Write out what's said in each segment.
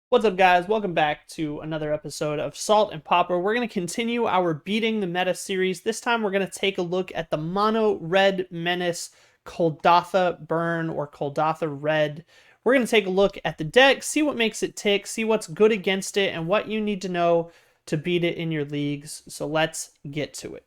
What's up, guys? Welcome back to another episode of Salt and Popper. We're going to continue our Beating the Meta series. This time we're going to take a look at the Mono Red Menace Kuldotha Burn or Kuldotha Red. We're going to take a look at the deck, see what makes it tick, see what's good against it, and what you need to know to beat it in your leagues. So let's get to it.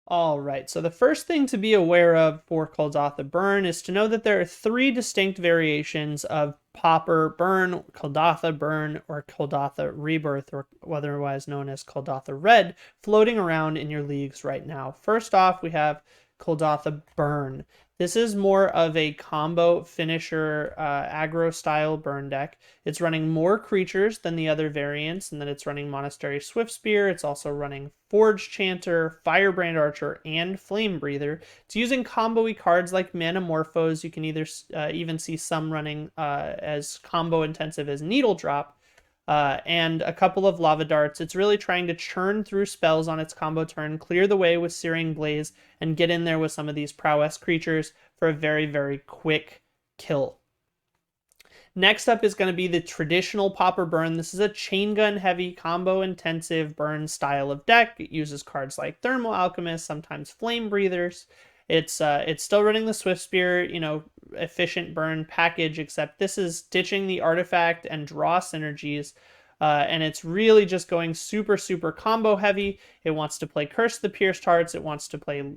All right, so the first thing to be aware of for Kuldotha Burn is to know that there are three distinct variations of Popper Burn, Kuldotha Burn, or Kuldotha Rebirth, or otherwise known as Kuldotha Red, floating around in your leagues right now. First off, we have Kuldotha Burn. This is more of a combo finisher aggro style burn deck. It's running more creatures than the other variants, and then it's running Monastery Swiftspear. It's also running Forge Chanter, Firebrand Archer, and Flame Breather. It's using combo-y cards like Manamorphose. You can either even see some running as combo intensive as Needle Drop, and a couple of Lava Darts. It's really trying to churn through spells on its combo turn, clear the way with Searing Blaze, and get in there with some of these prowess creatures for a very, very quick kill. Next up is going to be the traditional Popper Burn. This is a chain gun heavy, combo intensive burn style of deck. It uses cards like Thermal Alchemist, sometimes Flame Breathers. It's still running the Swiftspear, efficient burn package, except this is ditching the artifact and draw synergies. And it's really just going super, super combo heavy. It wants to play Curse the Pierced Hearts. It wants to play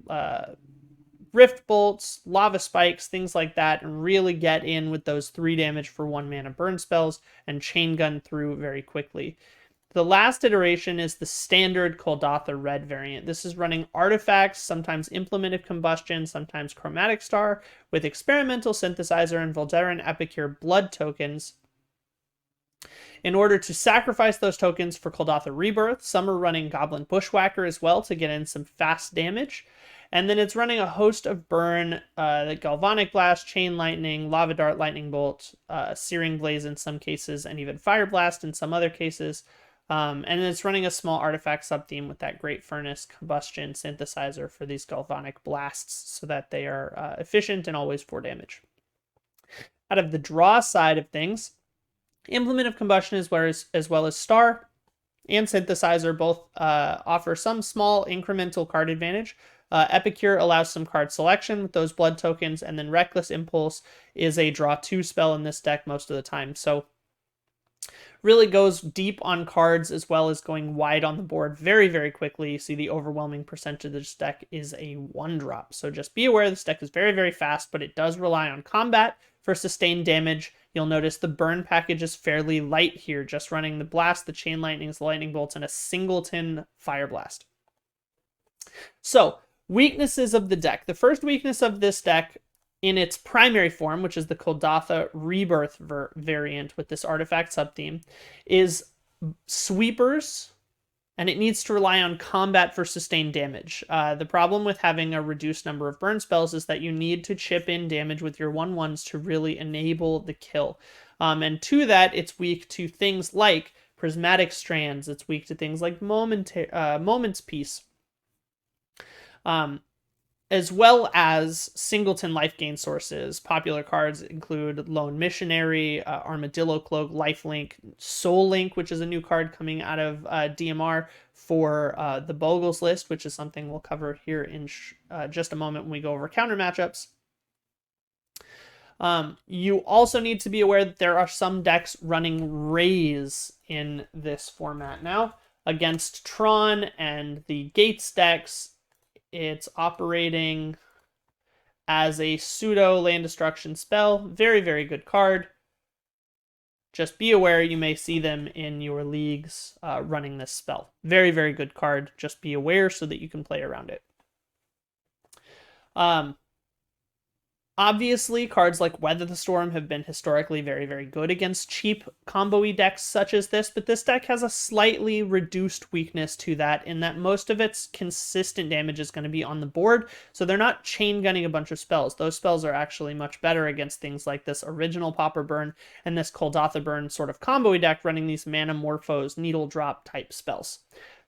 Rift Bolts, Lava Spikes, things like that, and really get in with those 3 damage for 1 mana burn spells and chain gun through very quickly. The last iteration is the standard Kuldotha Red variant. This is running artifacts, sometimes Implement of Combustion, sometimes Chromatic Star, with Experimental Synthesizer and Volderan Epicure blood tokens. In order to sacrifice those tokens for Kuldotha Rebirth, some are running Goblin Bushwhacker as well to get in some fast damage. And then it's running a host of burn, the Galvanic Blast, Chain Lightning, Lava Dart, Lightning Bolt, Searing Blaze in some cases, and even Fire Blast in some other cases. And it's running a small artifact sub-theme with that Great Furnace Combustion Synthesizer for these Galvanic Blasts so that they are efficient and always 4 damage. Out of the draw side of things, Implement of Combustion as well as Star and Synthesizer both offer some small incremental card advantage. Epicure allows some card selection with those blood tokens, and then Reckless Impulse is a draw 2 spell in this deck most of the time. So really goes deep on cards as well as going wide on the board very, very quickly. You see the overwhelming percentage of this deck is a 1-drop. So just be aware this deck is very, very fast, but it does rely on combat for sustained damage. You'll notice the burn package is fairly light here, just running the Blast, the Chain Lightnings, the Lightning Bolts, and a singleton Fire Blast. So, weaknesses of the deck. The first weakness of this deck in its primary form, which is the Kuldotha Rebirth variant with this artifact subtheme, is sweepers, and it needs to rely on combat for sustained damage. The problem with having a reduced number of burn spells is that you need to chip in damage with your 1/1s to really enable the kill. And to that, it's weak to things like Prismatic Strands. It's weak to things like Moment's Peace. As well as singleton life gain sources. Popular cards include Lone Missionary, Armadillo Cloak, Lifelink, Soul Link, which is a new card coming out of DMR for the Bogles list, which is something we'll cover here in just a moment when we go over counter matchups. You also need to be aware that there are some decks running Raise in this format now. Against Tron and the Gates decks, it's operating as a pseudo land destruction spell. Very, very good card. Just be aware you may see them in your leagues running this spell. Very, very good card. Just be aware so that you can play around it. Obviously, cards like Weather the Storm have been historically very, very good against cheap combo-y decks such as this, but this deck has a slightly reduced weakness to that in that most of its consistent damage is going to be on the board, so they're not chain gunning a bunch of spells. Those spells are actually much better against things like this original Popper Burn and this Kuldotha Burn sort of combo-y deck running these Manamorphose, Needle Drop type spells.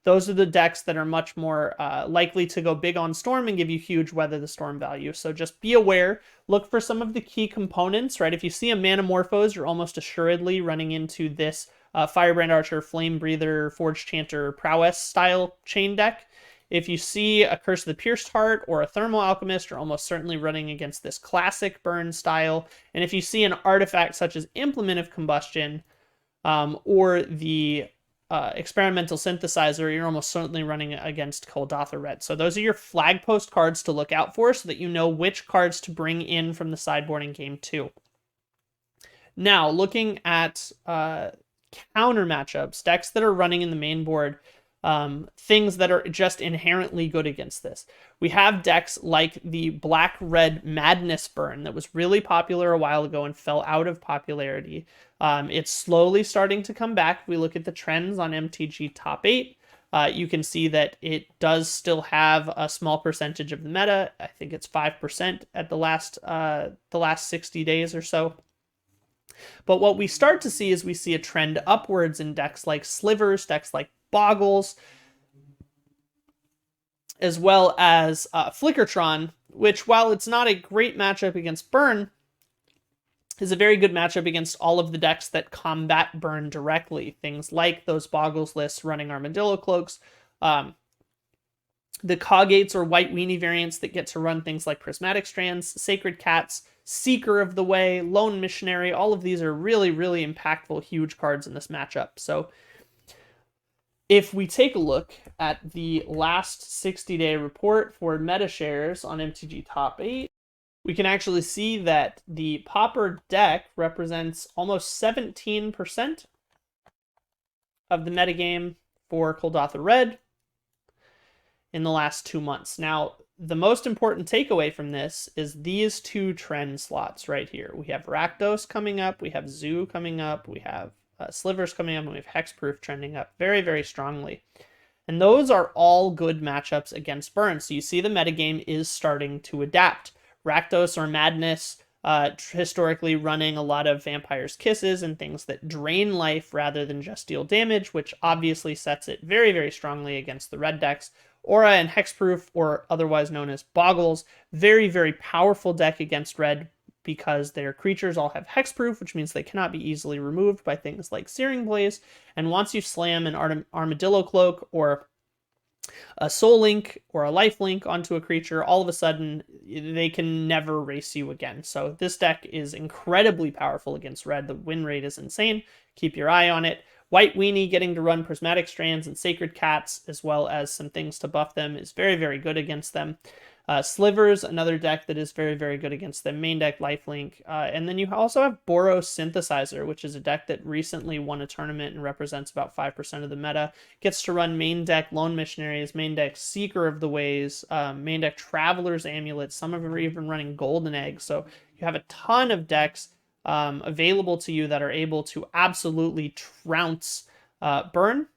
those are the decks that are much more likely to go big on Storm and give you huge Weather the Storm value. So just be aware, look for some of the key components, right? If you see a Manamorphose, you're almost assuredly running into this Firebrand Archer, Flame Breather, Forge Chanter, Prowess style chain deck. If you see a Curse of the Pierced Heart or a Thermal Alchemist, you're almost certainly running against this classic burn style. And if you see an artifact such as Implement of Combustion or the Experimental Synthesizer, you're almost certainly running against Kuldotha Red. So those are your flag post cards to look out for so that you know which cards to bring in from the sideboard in Game 2. Now, looking at counter matchups, decks that are running in the main board, things that are just inherently good against this. We have decks like the Black-Red Madness Burn that was really popular a while ago and fell out of popularity. It's slowly starting to come back. We look at the trends on MTG Top 8. You can see that it does still have a small percentage of the meta. I think it's 5% at the last 60 days or so. But what we start to see is we see a trend upwards in decks like Slivers, decks like Boggles, as well as Flickertron, which, while it's not a great matchup against Burn, is a very good matchup against all of the decks that combat Burn directly. Things like those Boggles lists running Armadillo Cloaks, the Coggates or White Weenie variants that get to run things like Prismatic Strands, Sacred Cats, Seeker of the Way, Lone Missionary. All of these are really, really impactful, huge cards in this matchup. So if we take a look at the last 60-day report for meta shares on MTG Top 8, we can actually see that the Pauper deck represents almost 17% of the metagame for Kuldotha Red in the last 2 months. Now, the most important takeaway from this is these two trend slots right here. We have Rakdos coming up, we have Zoo coming up, we have Slivers coming up, and we have Hexproof trending up very, very strongly. And those are all good matchups against Burn. So you see the metagame is starting to adapt. Rakdos or Madness historically running a lot of Vampire's Kisses and things that drain life rather than just deal damage, which obviously sets it very, very strongly against the red decks. Aura and Hexproof, or otherwise known as Boggles, very, very powerful deck against red because their creatures all have Hexproof, which means they cannot be easily removed by things like Searing Blaze. And once you slam an Armadillo Cloak or a Soul Link or a Life Link onto a creature, all of a sudden they can never race you again. So this deck is incredibly powerful against red. The win rate is insane. Keep your eye on it. White Weenie getting to run Prismatic Strands and Sacred Cats, as well as some things to buff them, is very, very good against them. Slivers, another deck that is very, very good against them. Main deck, Lifelink. And then you also have Boros Synthesizer, which is a deck that recently won a tournament and represents about 5% of the meta. Gets to run main deck Lone Missionaries, main deck Seeker of the Ways, main deck Traveler's Amulet. Some of them are even running Golden Egg. So you have a ton of decks available to you that are able to absolutely trounce Burn.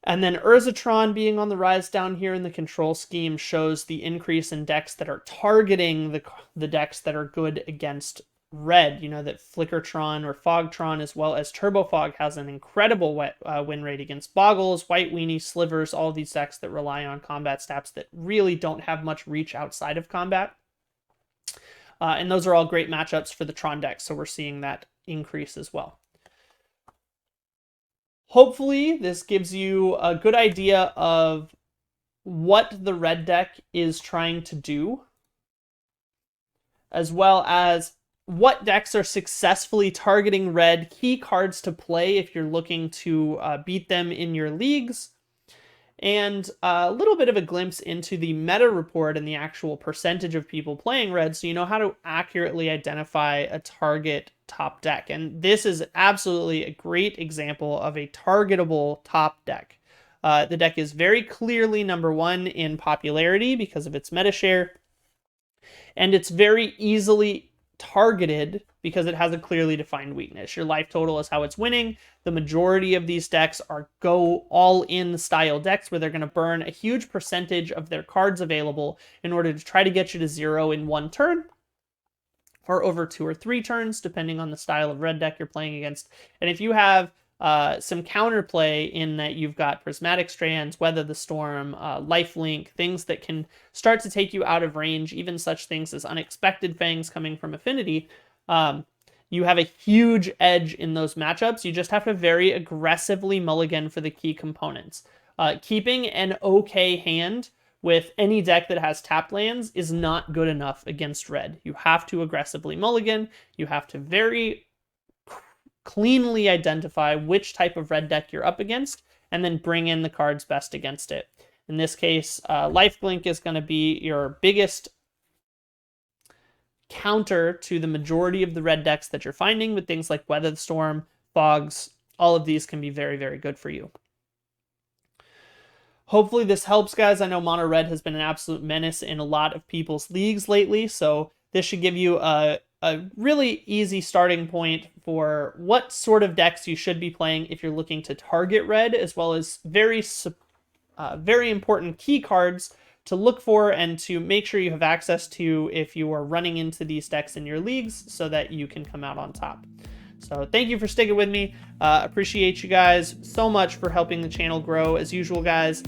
And then Urzatron being on the rise down here in the control scheme shows the increase in decks that are targeting the decks that are good against red. You know that Flickertron or Fogtron, as well as Turbofog, has an incredible win rate against Boggles, White Weenie, Slivers, all these decks that rely on combat stats that really don't have much reach outside of combat. And those are all great matchups for the Tron deck, so we're seeing that increase as well. Hopefully, this gives you a good idea of what the red deck is trying to do, as well as what decks are successfully targeting red, key cards to play if you're looking to beat them in your leagues, and a little bit of a glimpse into the meta report and the actual percentage of people playing red, so you know how to accurately identify a target top deck. And this is absolutely a great example of a targetable top deck. The deck is very clearly number one in popularity because of its meta share, and it's very easily targeted because it has a clearly defined weakness. Your life total is how it's winning. The majority of these decks are go all-in style decks where they're going to burn a huge percentage of their cards available in order to try to get you to 0 in 1 turn, or over 2 or 3 turns, depending on the style of red deck you're playing against. And if you have some counterplay in that you've got Prismatic Strands, Weather the Storm, Lifelink, things that can start to take you out of range, even such things as Unexpected Fangs coming from Affinity. You have a huge edge in those matchups. You just have to very aggressively mulligan for the key components. Keeping an okay hand with any deck that has tapped lands is not good enough against red. You have to aggressively mulligan. You have to very cleanly identify which type of red deck you're up against, and then bring in the cards best against it. In this case, Lifelink is going to be your biggest counter to the majority of the red decks that you're finding, with things like Weather the Storm, Fogs. All of these can be very, very good for you. Hopefully this helps, guys. I know mono red has been an absolute menace in a lot of people's leagues lately, so this should give you a really easy starting point for what sort of decks you should be playing if you're looking to target red, as well as very important key cards to look for and to make sure you have access to if you are running into these decks in your leagues, so that you can come out on top. So thank you for sticking with me. Appreciate you guys so much for helping the channel grow. As usual, guys,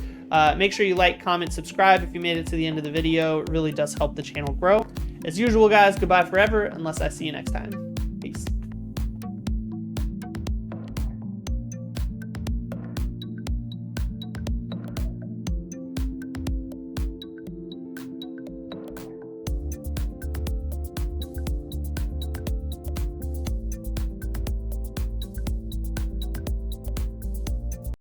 make sure you like, comment, subscribe if you made it to the end of the video. It really does help the channel grow. As usual, guys, goodbye forever, unless I see you next time. Peace.